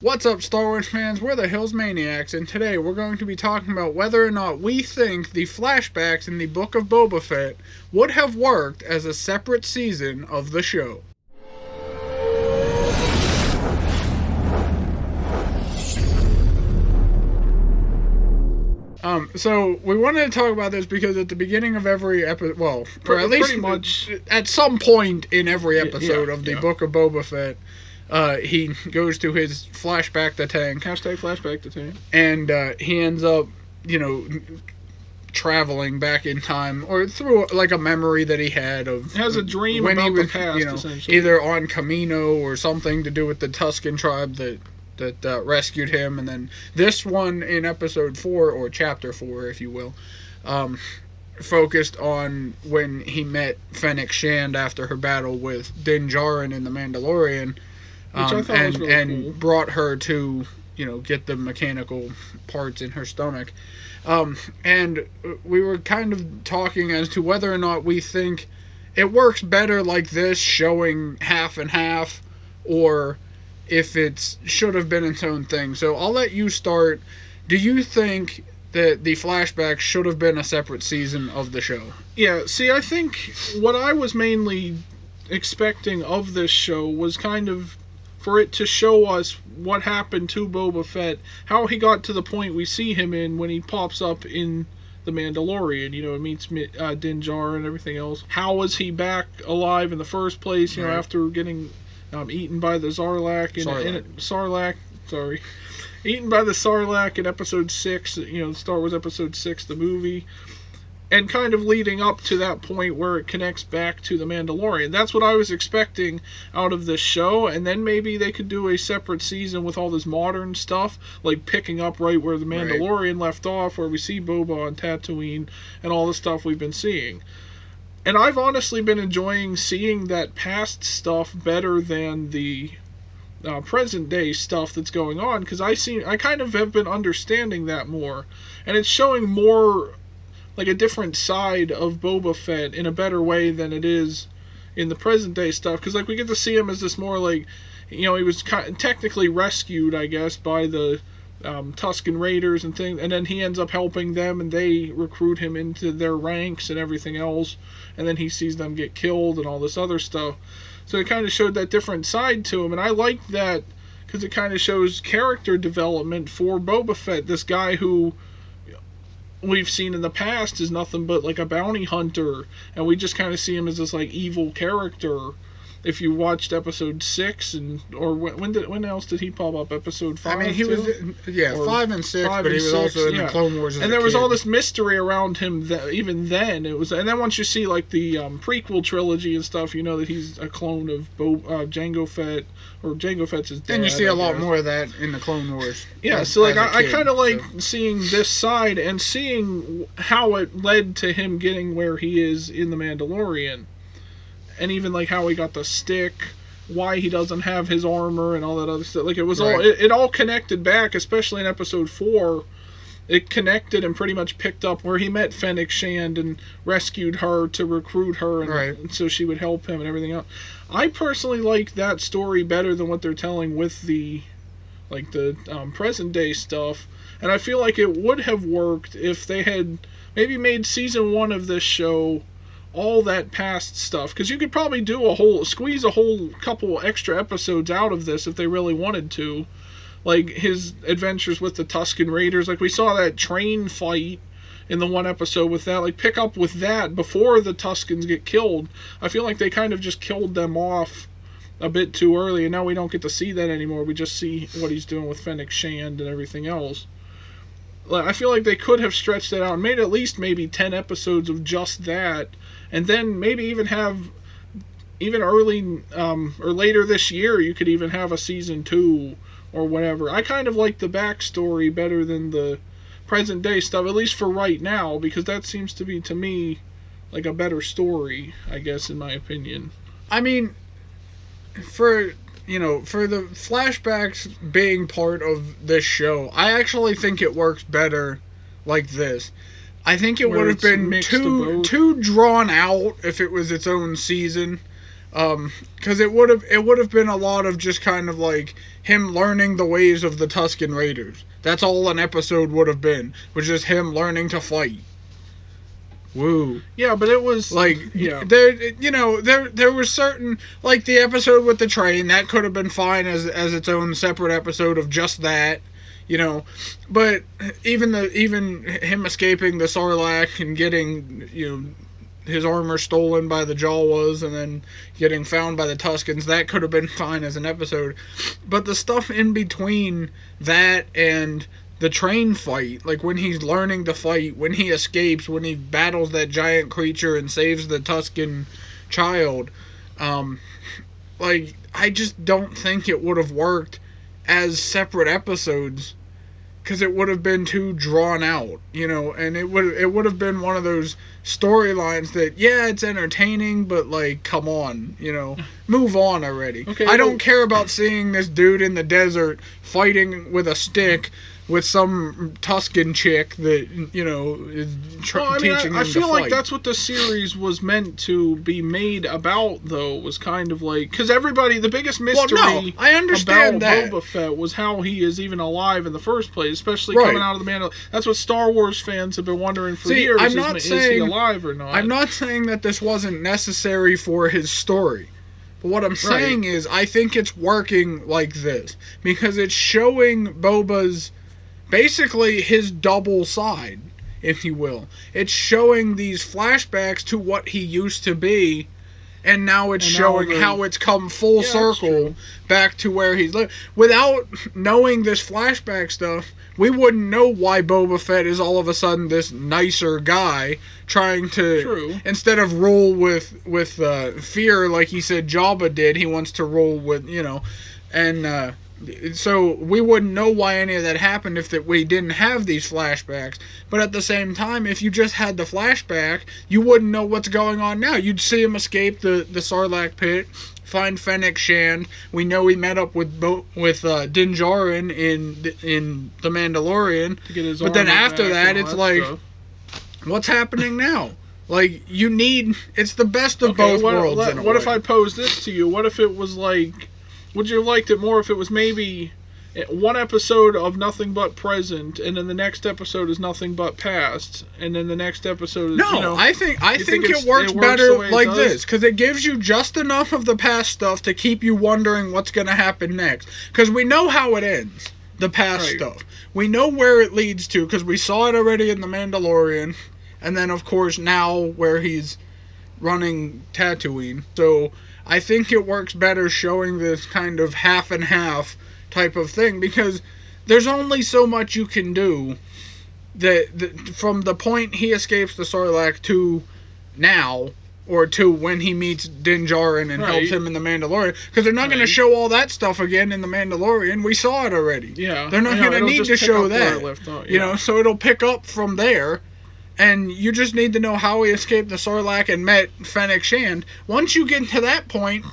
What's up, Star Wars fans? We're the Hilsmaniacs, and today we're going to be talking about whether or not we think the flashbacks in the Book of Boba Fett would have worked as a separate season of the show. So we wanted to talk about this because at the beginning of every episode, well, or at least much at some point in every episode of the Book of Boba Fett, he goes to his flashback to tank. Hashtag flashback to tank. And he ends up, traveling back in time or through like a memory that he had of has a dream when about he was, the past, essentially. either on Camino or something to do with the Tusken tribe that rescued him. And then this one in episode 4, or chapter 4, if you will, focused on when he met Fennec Shand after her battle with Din Djarin in The Mandalorian. Which I thought was really cool. Brought her to, get the mechanical parts in her stomach. And we were kind of talking as to whether or not we think it works better like this, showing half and half, or if it should have been its own thing. So I'll let you start. Do you think that the flashbacks should have been a separate season of the show? Yeah, see, I think what I was mainly expecting of this show was kind of for it to show us what happened to Boba Fett, how he got to the point we see him in when he pops up in The Mandalorian, meets Din Djarin and everything else. How was he back alive in the first place, Right. after getting eaten by the Sarlacc eaten by the Sarlacc in episode 6, Star Wars episode 6, the movie, and kind of leading up to that point where it connects back to the Mandalorian. That's what I was expecting out of this show, and then maybe they could do a separate season with all this modern stuff, like picking up right where the Mandalorian left off, where we see Boba on Tatooine and all the stuff we've been seeing. And I've honestly been enjoying seeing that past stuff better than the present day stuff that's going on, because I kind of have been understanding that more, and it's showing more like a different side of Boba Fett in a better way than it is in the present day stuff, because like we get to see him as this more like, he was technically rescued, I guess, by the Tusken Raiders and things, and then he ends up helping them, and they recruit him into their ranks and everything else, and then he sees them get killed and all this other stuff. So it kind of showed that different side to him, and I like that because it kind of shows character development for Boba Fett, this guy who we've seen in the past is nothing but like a bounty hunter, and we just kind of see him as this like evil character. If you watched episode 6, or when else did he pop up? Episode 5? I mean, he was, 5 and 6, but he was also in the Clone Wars as and there was kid. all this mystery around him even then. And then once you see like the prequel trilogy and stuff, you know that he's a clone of Jango Fett, or Jango Fett's his dad. And you see a lot more of that in the Clone Wars. Yeah, so like I kind of like seeing this side and seeing how it led to him getting where he is in The Mandalorian. And even like how he got the stick, why he doesn't have his armor and all that other stuff. Like it was all it all connected back, especially in episode 4. It connected and pretty much picked up where he met Fennec Shand and rescued her to recruit her, and so she would help him and everything else. I personally like that story better than what they're telling with the present day stuff. And I feel like it would have worked if they had maybe made season 1 of this show all that past stuff, because you could probably squeeze a whole couple extra episodes out of this if they really wanted to, like his adventures with the Tusken Raiders. Like we saw that train fight in the one episode with that, like pick up with that before the Tuskens get killed. I feel like they kind of just killed them off a bit too early, and now we don't get to see that anymore. We just see what he's doing with Fennec Shand and everything else. I feel like they could have stretched it out and made at least maybe 10 episodes of just that, and then maybe even have, even early or later this year, you could even have a season 2 or whatever. I kind of like the backstory better than the present day stuff, at least for right now, because that seems to be, to me, like a better story, I guess, in my opinion. I mean, for the flashbacks being part of this show, I actually think it works better like this. I think it would have been too drawn out if it was its own season. Because it would have been a lot of just kind of like him learning the ways of the Tusken Raiders. That's all an episode would have been, was just him learning to fight. Woo. Yeah, but it was like, yeah. there was certain, like the episode with the train, that could have been fine as its own separate episode of just that, but even him escaping the Sarlacc and getting, his armor stolen by the Jawas and then getting found by the Tuskens, that could have been fine as an episode. But the stuff in between that and the train fight, like when he's learning to fight, when he escapes, when he battles that giant creature and saves the Tusken child, I just don't think it would have worked as separate episodes, because it would have been too drawn out, and it would have been one of those storylines that, yeah, it's entertaining, but like, come on, move on already. Okay, I don't care about seeing this dude in the desert fighting with a stick with some Tusken chick that, is teaching him I to feel fight. like that's what the series was meant to be made about, though, was kind of like, because everybody, the biggest mystery I understand about that. Boba Fett was how he is even alive in the first place, especially Right. coming out of the Mandalorian. That's what Star Wars fans have been wondering for See, years, is he alive or not? I'm not saying that this wasn't necessary for his story. But what I'm saying is, I think it's working like this, because it's showing Boba's, basically his double side, if you will. It's showing these flashbacks to what he used to be, and now it's showing how it's come full circle back to where he's lived. Without knowing this flashback stuff, we wouldn't know why Boba Fett is all of a sudden this nicer guy trying to, instead of rule with fear like he said Jabba did, he wants to rule with, and so we wouldn't know why any of that happened if we didn't have these flashbacks. But at the same time, if you just had the flashback, you wouldn't know what's going on now. You'd see him escape the Sarlacc pit, find Fennec Shand. We know he met up with Din Djarin in The Mandalorian. To get his but then armor after back that, and it's all like, stuff. what's happening now? Like, it's the best of both worlds in a What way. if I pose this to you? What if it was like, would you have liked it more if it was maybe one episode of nothing but present, and then the next episode is nothing but past, and then the next episode is, No, I think it works better like this, because it gives you just enough of the past stuff to keep you wondering what's going to happen next. Because we know how it ends, the past stuff. We know where it leads to, because we saw it already in The Mandalorian, and then, of course, now where he's running Tatooine. So I think it works better showing this kind of half and half type of thing, because there's only so much you can do that from the point he escapes the Sarlacc to now, or to when he meets Din Djarin and helps him in The Mandalorian, because they're not going to show all that stuff again in The Mandalorian. We saw it already. Yeah, they're not going to need to show that. So it'll pick up from there. And you just need to know how he escaped the Sarlacc and met Fennec Shand. Once you get to that point,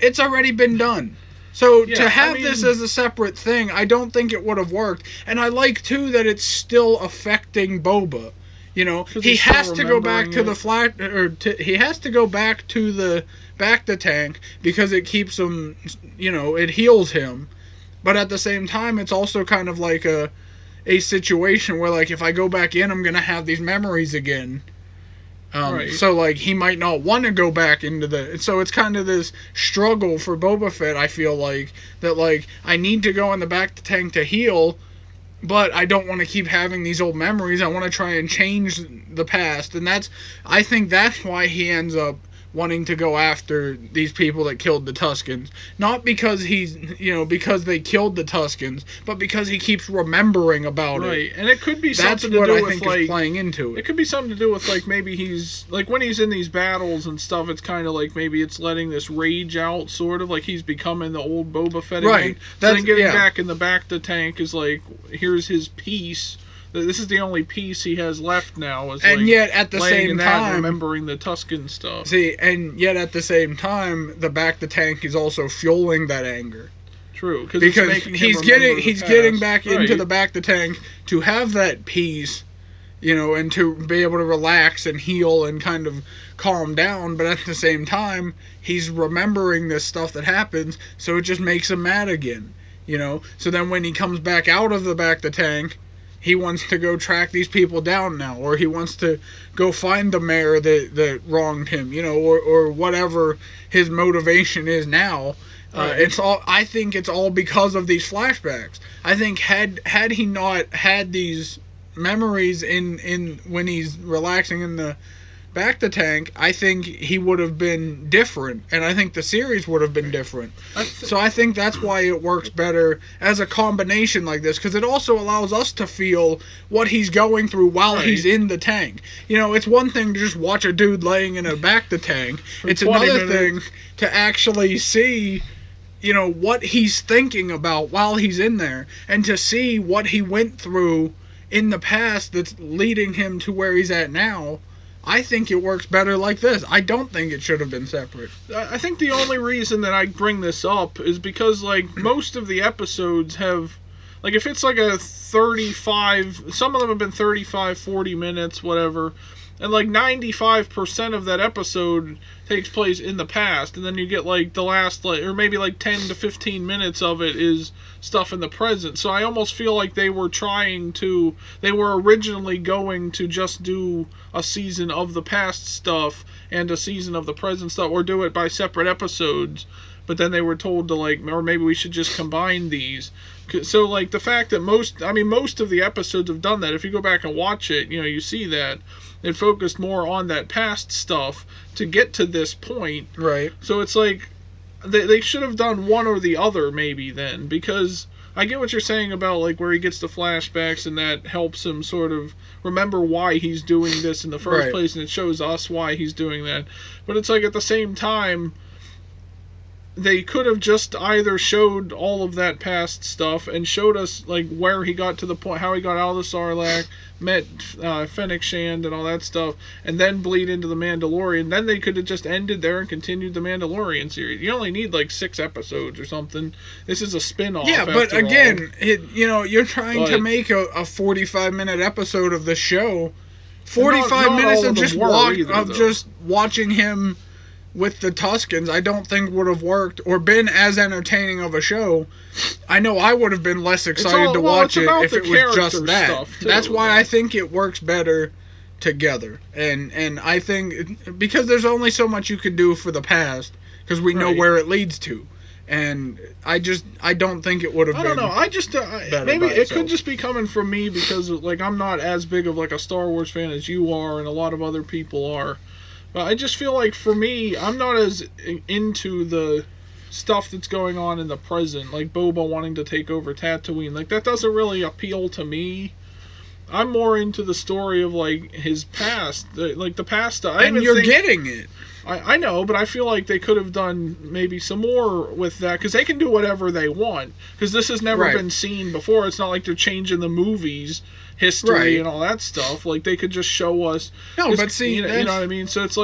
it's already been done. So to have this as a separate thing, I don't think it would have worked. And I like, too, that it's still affecting Boba. He has to go back to the he has to go back to the bacta tank, because it keeps him, it heals him. But at the same time, it's also kind of like a situation where, like, if I go back in, I'm going to have these memories again. So, like, he might not want to go back into so it's kind of this struggle for Boba Fett, I feel like, that, like, I need to go in the bacta tank to heal, but I don't want to keep having these old memories. I want to try and change the past. And I think that's why he ends up wanting to go after these people that killed the Tuskens. Not because because they killed the Tuskens, but because he keeps remembering about it. Right, and it could be That's something what to do I with, think like, is playing into it. It could be something to do with, like, maybe he's, like, when he's in these battles and stuff, it's kind of like maybe it's letting this rage out, sort of, like he's becoming the old Boba Fett again. So then getting back in the bacta tank is like, here's his peace. This is the only piece he has left now. And yet, at the same time, remembering the Tusken stuff. See, and yet at the same time, the bacta tank is also fueling that anger. True, because he's getting back into the bacta tank to have that peace, and to be able to relax and heal and kind of calm down. But at the same time, he's remembering this stuff that happens, so it just makes him mad again. So then when he comes back out of the back of the tank, he wants to go track these people down now, or he wants to go find the mayor that wronged him, or whatever his motivation is now. It's all. I think it's all because of these flashbacks. I think had he not had these memories in when he's relaxing in the back the tank, I think he would have been different, and I think the series would have been different. So I think that's why it works better as a combination like this, because it also allows us to feel what he's going through while he's in the tank. It's one thing to just watch a dude laying in a back the tank. It's another thing to actually see what he's thinking about while he's in there, and to see what he went through in the past that's leading him to where he's at now. I think it works better like this. I don't think it should have been separate. I think the only reason that I bring this up is because, most of the episodes have, if it's a 35, some of them have been 35, 40 minutes, whatever, and 95% of that episode takes place in the past, and then you get the last or maybe 10 to 15 minutes of it is stuff in the present. So I almost feel like they were originally going to just do a season of the past stuff and a season of the present stuff, or do it by separate episodes, but then they were told to or maybe we should just combine these. So the fact that most of the episodes have done that. If you go back and watch it, you see that it focused more on that past stuff to get to this point. Right. So it's they should have done one or the other maybe then, because I get what you're saying about where he gets the flashbacks and that helps him sort of remember why he's doing this in the first place, and it shows us why he's doing that. But it's at the same time, they could have just either showed all of that past stuff and showed us where he got to the point, how he got out of the Sarlacc, met Fennec Shand and all that stuff, and then bleed into the Mandalorian. Then they could have just ended there and continued the Mandalorian series. You only need 6 episodes or something. This is a spin-off. Yeah, but again, you're trying to make a 45-minute episode of the show. 45 minutes of just watching him with the Tuskens, I don't think would have worked or been as entertaining of a show. I know I would have been less excited to watch it if it was just that. That's why I think it works better together. And I think because there's only so much you could do for the past, because we know where it leads to. And I don't think it would have been. I don't know. I just maybe it could just be coming from me because I'm not as big of a Star Wars fan as you are, and a lot of other people are. But I just feel for me, I'm not as into the stuff that's going on in the present, Boba wanting to take over Tatooine. That doesn't really appeal to me. I'm more into the story of his past, the past stuff. And you're getting it. I know, but I feel they could have done maybe some more with that, because they can do whatever they want, because this has never been seen before. It's not they're changing the movies history and all that stuff. They could just show us. No, but see, you know what I mean. So it's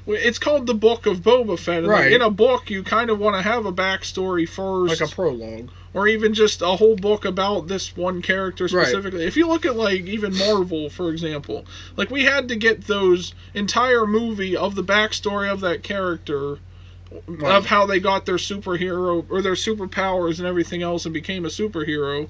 it's called the Book of Boba Fett. And in a book, you kind of want to have a backstory first, like a prologue, or even just a whole book about this one character specifically. If you look at even Marvel, for example, we had to get those entire movie of the backstory of that character. Of how they got their superhero or their superpowers and everything else and became a superhero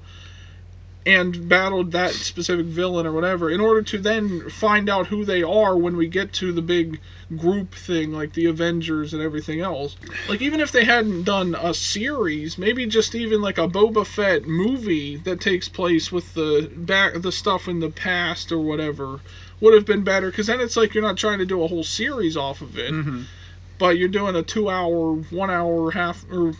and battled that specific villain or whatever, in order to then find out who they are when we get to the big group thing, the Avengers and everything else. Even if they hadn't done a series, maybe just even a Boba Fett movie that takes place with the stuff in the past or whatever, would have been better, because then it's you're not trying to do a whole series off of it. Mm-hmm. But you're doing a 2 hour, 1 hour,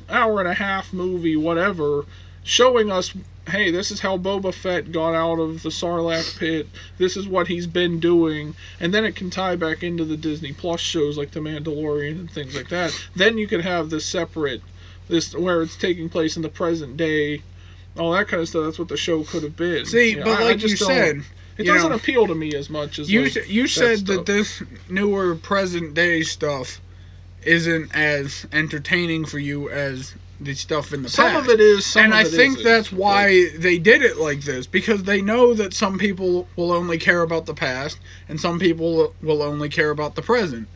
hour and a half movie, whatever, showing us, hey, this is how Boba Fett got out of the Sarlacc pit. This is what he's been doing. And then it can tie back into the Disney Plus shows like The Mandalorian and things like that. Then you can have this separate, where it's taking place in the present day, all that kind of stuff. That's what the show could have been. See, but like you said, it doesn't appeal to me as much as you said that this newer present day stuff isn't as entertaining for you as the stuff in the some past. Some of it is, some and of I it think isn't, that's why they did it like this, because they know that some people will only care about the past, and some people will only care about the present.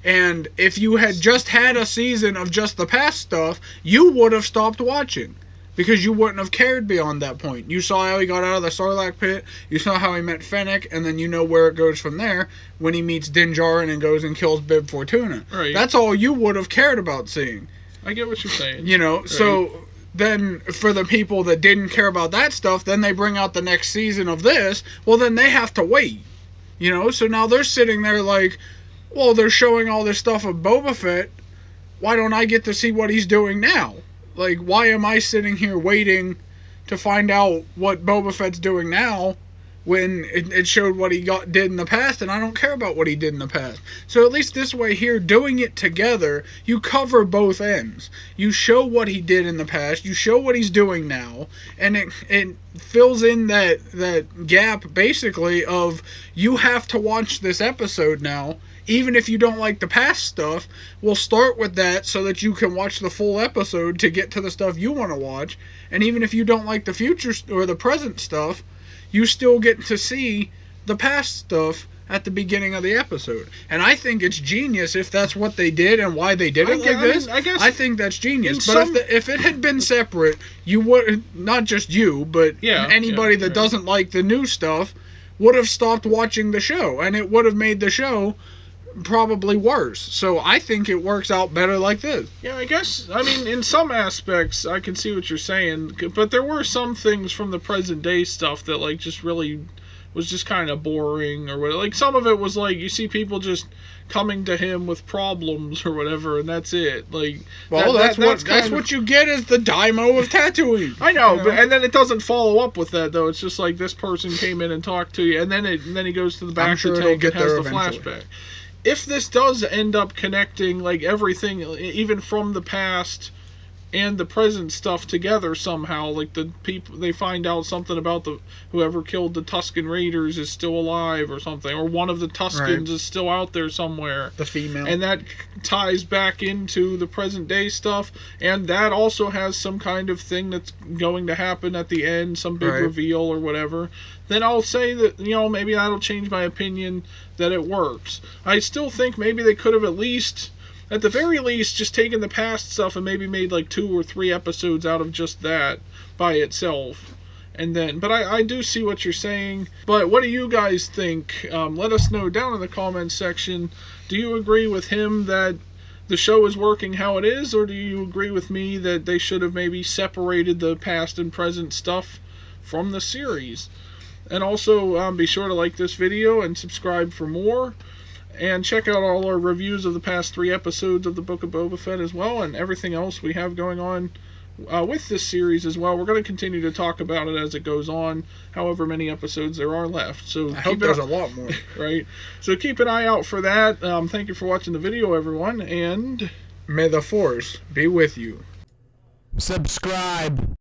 And if you had just had a season of just the past stuff, you would have stopped watching. Because you wouldn't have cared beyond that point. You saw how he got out of the Sarlacc pit, you saw how he met Fennec, and then you know where it goes from there when he meets Din Djarin and goes and kills Bib Fortuna. Right. That's all you would have cared about seeing. I get what you're saying. You know, right. So then for the people that didn't care about that stuff, then they bring out the next season of this, well then they have to wait. You know, so now they're sitting there like, well, they're showing all this stuff of Boba Fett, why don't I get to see what he's doing now? Like, why am I sitting here waiting to find out what Boba Fett's doing now when it showed what he did in the past, and I don't care about what he did in the past? So at least this way here, doing it together, you cover both ends. You show what he did in the past, you show what he's doing now, and it fills in that gap, basically, of you have to watch this episode now. Even if you don't like the past stuff, we'll start with that so that you can watch the full episode to get to the stuff you want to watch. And even if you don't like the future or the present stuff, you still get to see the past stuff at the beginning of the episode. And I think it's genius if that's what they did and why they did it like this. I think that's genius. But if it had been separate, you would, not just you, but anybody that doesn't like the new stuff would have stopped watching the show. And it would have made the show probably worse. So I think it works out better like this. Yeah, I guess, I mean, in some aspects I can see what you're saying, but there were some things from the present day stuff that like just really was just kind of boring or whatever. Like some of it was like you see people just coming to him with problems or whatever, and that's it. Like, well, that's what you get as the Daimo of Tatooine. I know, but and then it doesn't follow up with that though. It's just like this person came in and talked to you, and then he goes to the back to tell and has the flashback. If this does end up connecting like everything, even from the past and the present stuff together somehow, like the people, they find out something about whoever killed the Tusken Raiders is still alive or something, or one of the Tuskens is still out there somewhere, the female, and that ties back into the present day stuff, and that also has some kind of thing that's going to happen at the end, some big reveal or whatever, then I'll say that, you know, maybe that'll change my opinion that it works. I still think maybe they could have at the very least, just taken the past stuff and maybe made like 2 or 3 episodes out of just that by itself. And then, but I do see what you're saying. But what do you guys think? Let us know down in the comments section. Do you agree with him that the show is working how it is? Or do you agree with me that they should have maybe separated the past and present stuff from the series? And also, be sure to like this video and subscribe for more. And check out all our reviews of the past 3 episodes of the Book of Boba Fett as well, and everything else we have going on with this series as well. We're going to continue to talk about it as it goes on, however many episodes there are left. So I hope there's a lot more. Right? So keep an eye out for that. Thank you for watching the video, everyone, and may the Force be with you. Subscribe.